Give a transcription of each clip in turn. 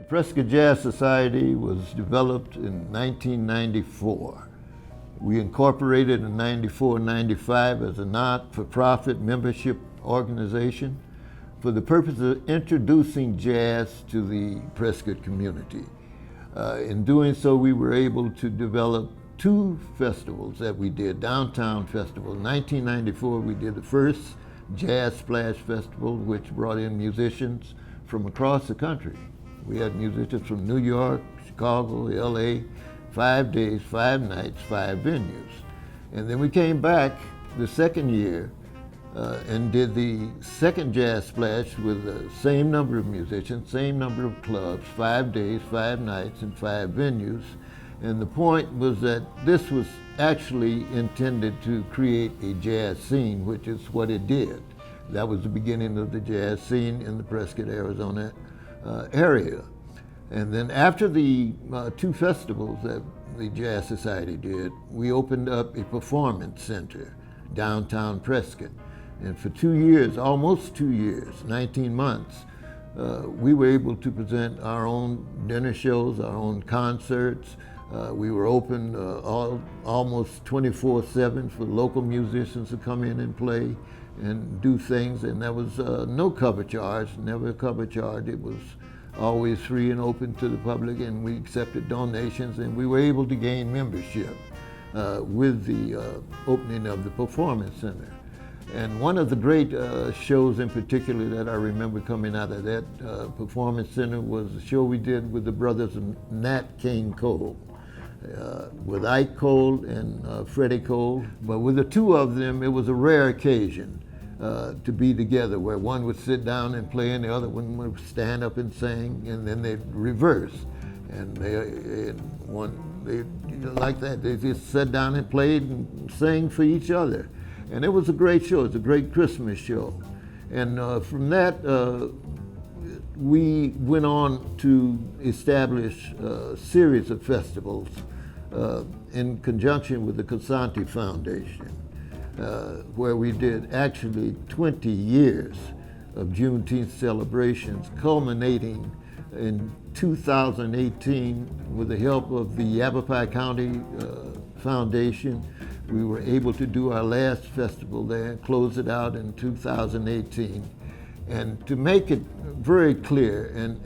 Prescott Jazz Society was developed in 1994. We incorporated in 94-95 as a not-for-profit membership organization for the purpose of introducing jazz to the Prescott community. In doing so, we were able to develop two festivals that we did. Downtown Festival. In 1994, we did the first Jazz Splash Festival, which brought in musicians from across the country. We had musicians from New York, Chicago, LA, 5 days, 5 nights, 5 venues. And then we came back the second year and did the second Jazz Splash with the same number of musicians, same number of clubs, 5 days, 5 nights, and 5 venues. And the point was that this was actually intended to create a jazz scene, which is what it did. That was the beginning of the jazz scene in the Prescott, Arizona area. And then after the two festivals that the Jazz Society did, we opened up a performance center, downtown Prescott. And for 2 years, almost 2 years, 19 months, we were able to present our own dinner shows, our own concerts. We were open almost 24/7 for local musicians to come in and play and do things, and there was no cover charge, never a cover charge. It was always free and open to the public, and we accepted donations, and we were able to gain membership with the opening of the Performance Center. And one of the great shows in particular that I remember coming out of that Performance Center was a show we did with the brothers Nat King Cole. With Ike Cole and Freddie Cole. But with the two of them, it was a rare occasion to be together, where one would sit down and play and the other one would stand up and sing, and then they'd reverse. And like that, they just sat down and played and sang for each other. And it was a great show. It was a great Christmas show. And from that, we went on to establish a series of festivals in conjunction with the Casante Foundation, where we did actually 20 years of Juneteenth celebrations, culminating in 2018 with the help of the Yavapai County Foundation. We were able to do our last festival there and close it out in 2018. And to make it very clear and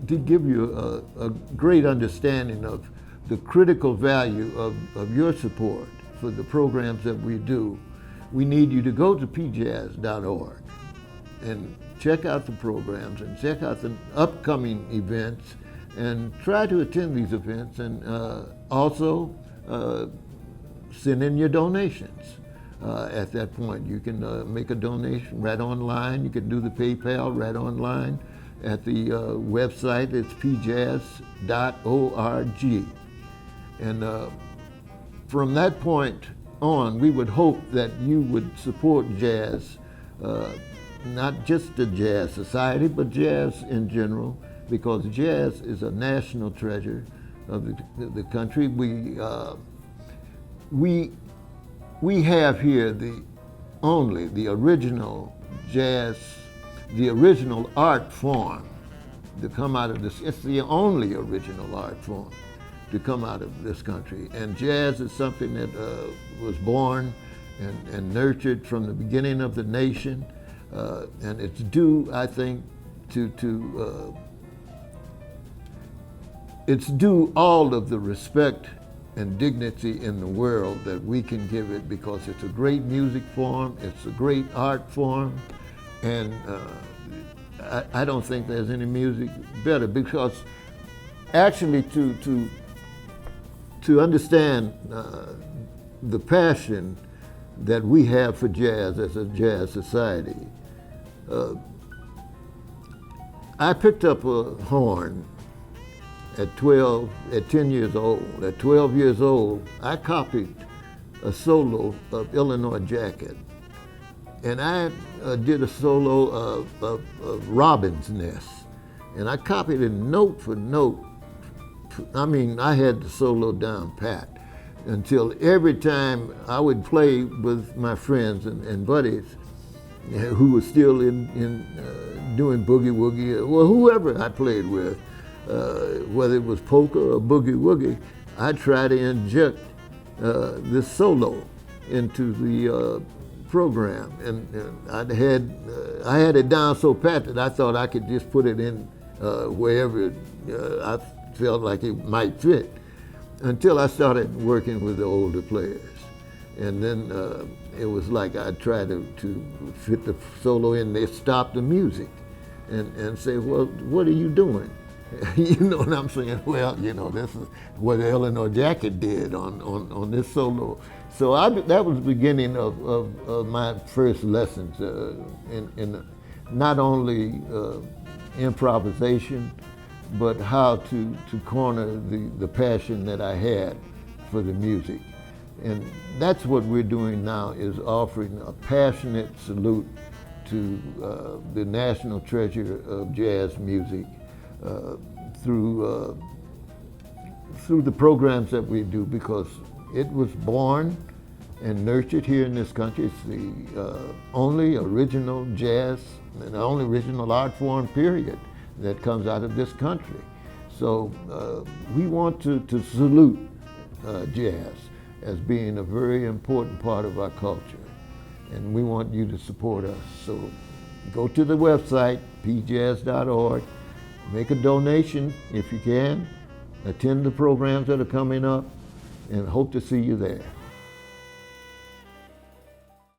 to give you a great understanding of the critical value of your support for the programs that we do, we need you to go to pjazz.org and check out the programs and check out the upcoming events and try to attend these events, and also send in your donations. At that point, you can make a donation right online. You can do the PayPal right online at the website. It's pjazz.org. And from that point on, we would hope that you would support jazz, not just the Jazz Society, but jazz in general, because jazz is a national treasure of the country. We have here the original jazz, the original art form to come out of this. It's the only original art form to come out of this country. And jazz is something that was born and nurtured from the beginning of the nation. And it's due, I think, it's due all of the respect and dignity in the world that we can give it, because it's a great music form, it's a great art form, and I don't think there's any music better, because actually to understand the passion that we have for jazz as a jazz society, I picked up a horn at 10 years old. At 12 years old, I copied a solo of Illinois Jacket. And I did a solo of Robin's Nest. And I copied it note for note. I mean, I had the solo down pat, until every time I would play with my friends and buddies who were still doing boogie woogie, well, whoever I played with, whether it was polka or boogie woogie, I try to inject this solo into the program, and I had it down so pat that I thought I could just put it in wherever I felt like it might fit, until I started working with the older players. And then it was like I tried to fit the solo in, they stopped the music and say, well, what are you doing? You know what I'm saying? Well, you know, this is what Eleanor Jacket did on this solo. So that was the beginning of my first lessons in not only improvisation, but how to corner the passion that I had for the music. And that's what we're doing now, is offering a passionate salute to the national treasure of jazz music through the programs that we do, because it was born and nurtured here in this country. It's the only original jazz and the only original art form, period, that comes out of this country. So we want to salute jazz as being a very important part of our culture, and we want you to support us. So go to the website, pjazz.org, make a donation if you can, attend the programs that are coming up, and hope to see you there.